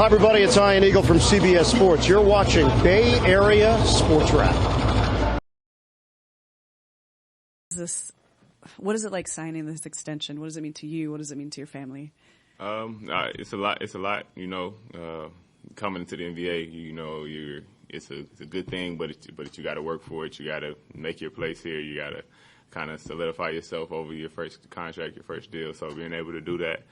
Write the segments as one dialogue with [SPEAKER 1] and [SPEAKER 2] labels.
[SPEAKER 1] Hi, everybody. It's Ian Eagle from CBS Sports. You're watching Bay Area Sports Wrap.
[SPEAKER 2] What is it like signing this extension? What does it mean to you? What does it mean to your family?
[SPEAKER 3] It's a lot. It's a lot. Coming into the NBA, it's a good thing, but you got to work for it. You got to make your place here. You got to kind of solidify yourself over your first contract, your first deal. So being able to do that,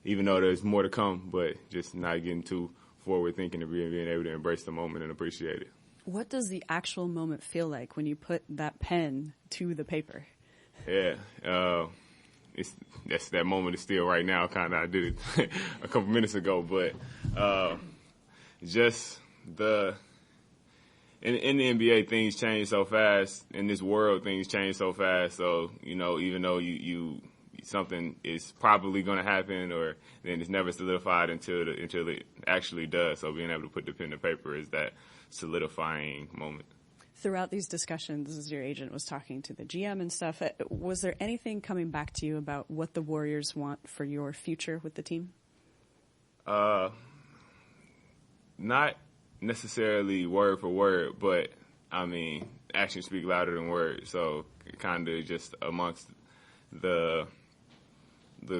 [SPEAKER 3] even though there's more to come, but just not getting too forward thinking and being able to embrace the moment and appreciate it.
[SPEAKER 2] What does the actual moment feel like when you put that pen to the paper?
[SPEAKER 3] Yeah, that moment is still right now. Kind of, I did it a couple minutes ago, but just in the NBA, things change so fast. In this world, things change so fast. So even though you something is probably going to happen, or then it's never solidified until it actually does. So being able to put the pen to paper is that solidifying moment.
[SPEAKER 2] Throughout these discussions, as your agent was talking to the GM and stuff, was there anything coming back to you about what the Warriors want for your future with the team?
[SPEAKER 3] Not necessarily word for word, but I mean, actions speak louder than words. So kind of just amongst the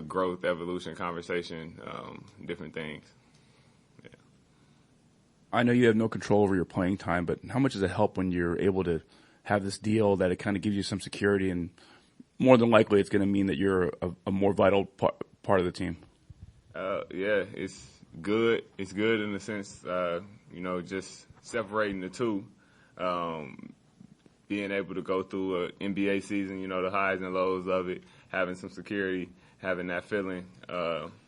[SPEAKER 3] growth, evolution, conversation, different things. Yeah.
[SPEAKER 4] I know you have no control over your playing time, but how much does it help when you're able to have this deal that it kind of gives you some security, and more than likely it's going to mean that you're a more vital part of the team?
[SPEAKER 3] Yeah, it's good. It's good in the sense, just separating the two. Being able to go through an NBA season, the highs and lows of it, having some security, having that feeling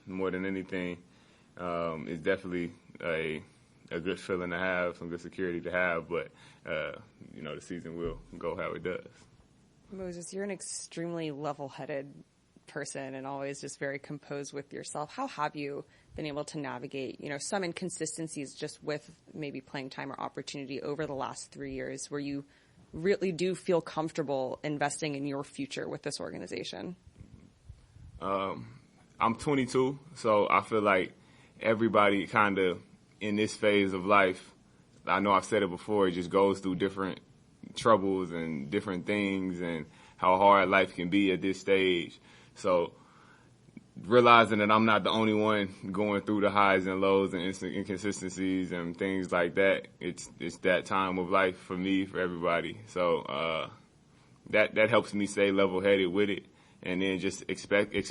[SPEAKER 3] more than anything is definitely a good feeling to have, some good security to have. But, the season will go how it does.
[SPEAKER 5] Moses, you're an extremely level-headed person and always just very composed with yourself. How have you been able to navigate, some inconsistencies just with maybe playing time or opportunity over the last 3 years where you really do feel comfortable investing in your future with this organization?
[SPEAKER 3] I'm 22, so I feel like everybody kind of in this phase of life, I know I've said it before, it just goes through different troubles and different things and how hard life can be at this stage. So realizing that I'm not the only one going through the highs and lows and inconsistencies and things like that, it's that time of life for me, for everybody. So that helps me stay level-headed with it. And then just expecting,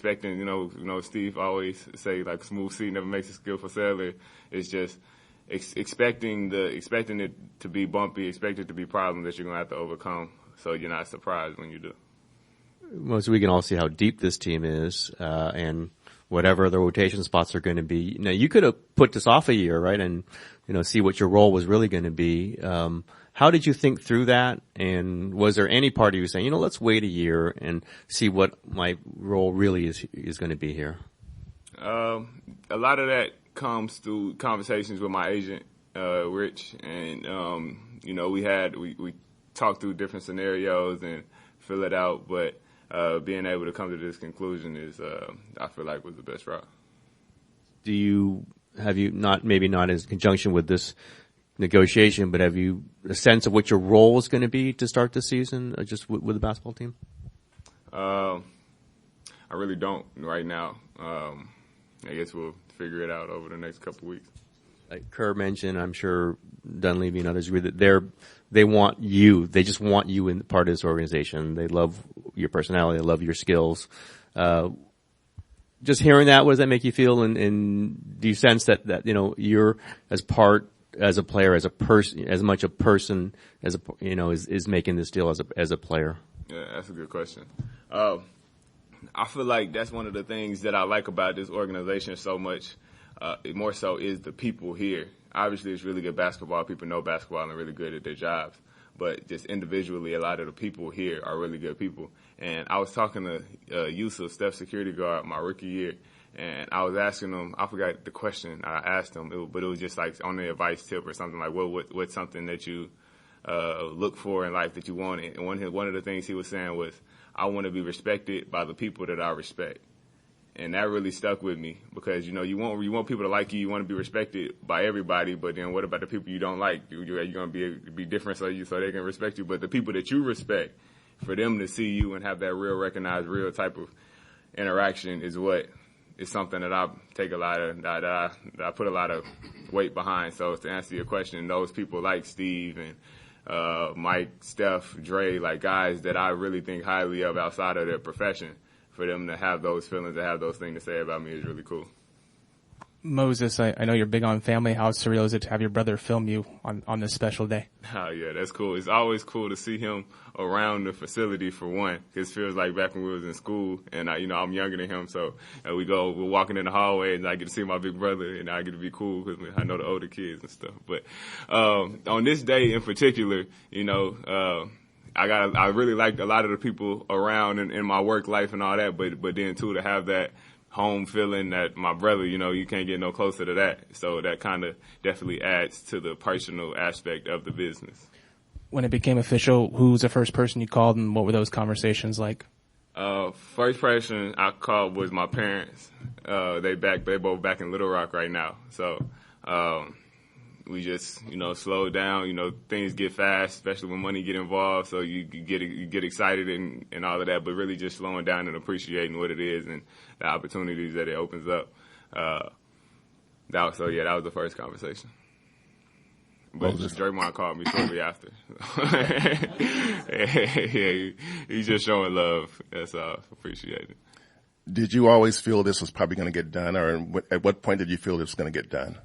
[SPEAKER 3] Steve always say, like, smooth sea never makes a skillful sailor. It's just expecting it to be bumpy, expect it to be problems that you're going to have to overcome, so you're not surprised when you do.
[SPEAKER 6] Well, so we can all see how deep this team is, and whatever the rotation spots are going to be. Now, you could have put this off a year, right, and see what your role was really going to be. How did you think through that? And was there any part of you saying, let's wait a year and see what my role really is going to be here? A
[SPEAKER 3] lot of that comes through conversations with my agent, Rich, and we talked through different scenarios and fill it out, but being able to come to this conclusion is, I feel like, was the best route.
[SPEAKER 6] Have you maybe not in conjunction with this negotiation, but have you a sense of what your role is going to be to start the season, just with the basketball team? I
[SPEAKER 3] really don't right now. I guess we'll figure it out over the next couple weeks.
[SPEAKER 6] Like Kerr mentioned, I'm sure Dunleavy and others agree that they want you. They just want you in part of this organization. They love your personality. They love your skills. Just hearing that, what does that make you feel? And do you sense that you're as a player, as a person, as much a person as is making this deal as a player?
[SPEAKER 3] Yeah, that's a good question. I feel like that's one of the things that I like about this organization so much. More so is the people here. Obviously, it's really good basketball. People know basketball and are really good at their jobs. But just individually, a lot of the people here are really good people. And I was talking to Yusuf, Steph's security guard, my rookie year, and I was asking him, I forgot the question I asked him, but it was just like on the advice tip or something like, what's something that you look for in life that you want? And one of the things he was saying was, I want to be respected by the people that I respect. And that really stuck with me because, you know, you want people to like you. You want to be respected by everybody. But then what about the people you don't like? You're going to be different so they can respect you. But the people that you respect, for them to see you and have that real recognized, real type of interaction is something that I take a lot of, that I put a lot of weight behind. So to answer your question, those people like Steve and Mike, Steph, Dre, like guys that I really think highly of outside of their profession, for them to have those feelings, to have those things to say about me is really cool.
[SPEAKER 7] Moses, I know you're big on family. How surreal is it to have your brother film you on this special day?
[SPEAKER 3] Oh, yeah, that's cool. It's always cool to see him around the facility, for one. It feels like back when we was in school, and I'm younger than him, so we're walking in the hallway, and I get to see my big brother, and I get to be cool because I know the older kids and stuff. But on this day in particular, I really liked a lot of the people around in my work life and all that, but then too to have that home feeling that my brother, you can't get no closer to that. So that kind of definitely adds to the personal aspect of the business.
[SPEAKER 7] When it became official, who was the first person you called and what were those conversations like?
[SPEAKER 3] First person I called was my parents. They both back in Little Rock right now. So, we just, slow down. Things get fast, especially when money get involved. So you get excited and all of that, but really just slowing down and appreciating what it is and the opportunities that it opens up. That was the first conversation. But Draymond called me shortly after. Yeah, he's just showing love. That's all. Appreciate it.
[SPEAKER 8] Did you always feel this was probably going to get done, or at what point did you feel this was going to get done?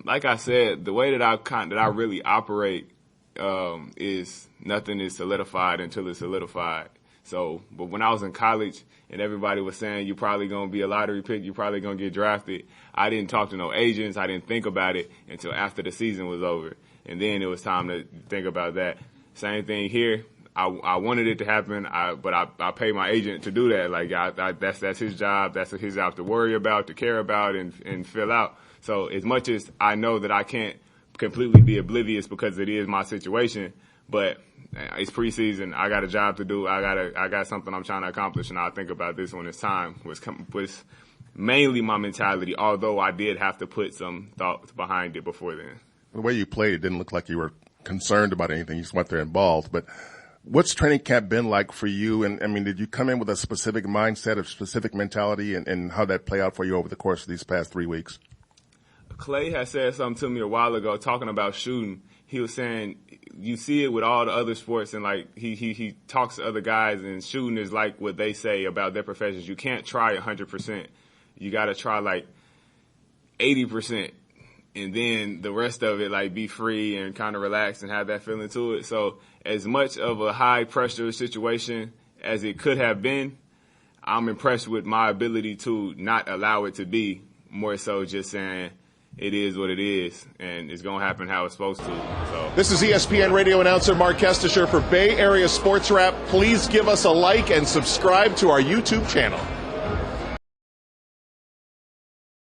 [SPEAKER 3] Like I said, the way that I really operate is nothing is solidified until it's solidified. So, but when I was in college and everybody was saying you're probably going to be a lottery pick, you're probably going to get drafted, I didn't talk to no agents. I didn't think about it until after the season was over. And then it was time to think about that. Same thing here. I wanted it to happen, but I pay my agent to do that. Like that's his job. That's his job to worry about, to care about, and fill out. So as much as I know that I can't completely be oblivious because it is my situation, but it's preseason. I got a job to do. I got something I'm trying to accomplish, and I'll think about this when it's time. Was mainly my mentality, although I did have to put some thoughts behind it before then.
[SPEAKER 8] The way you played, it didn't look like you were concerned about anything. You just went there and balled. But what's training camp been like for you? And I mean, did you come in with a specific mindset, a specific mentality, and how that play out for you over the course of these past 3 weeks?
[SPEAKER 3] Clay had said something to me a while ago talking about shooting. He was saying you see it with all the other sports, and like he talks to other guys, and shooting is like what they say about their professions. You can't try 100%. You got to try like 80%, and then the rest of it, like, be free and kind of relax and have that feeling to it. So as much of a high pressure situation as it could have been, I'm impressed with my ability to not allow it to be, more so just saying it is what it is, and it's going to happen how it's supposed to. So
[SPEAKER 1] This is ESPN radio announcer Mark Kestisher for Bay Area Sports Wrap. Please give us a like and subscribe to our YouTube channel.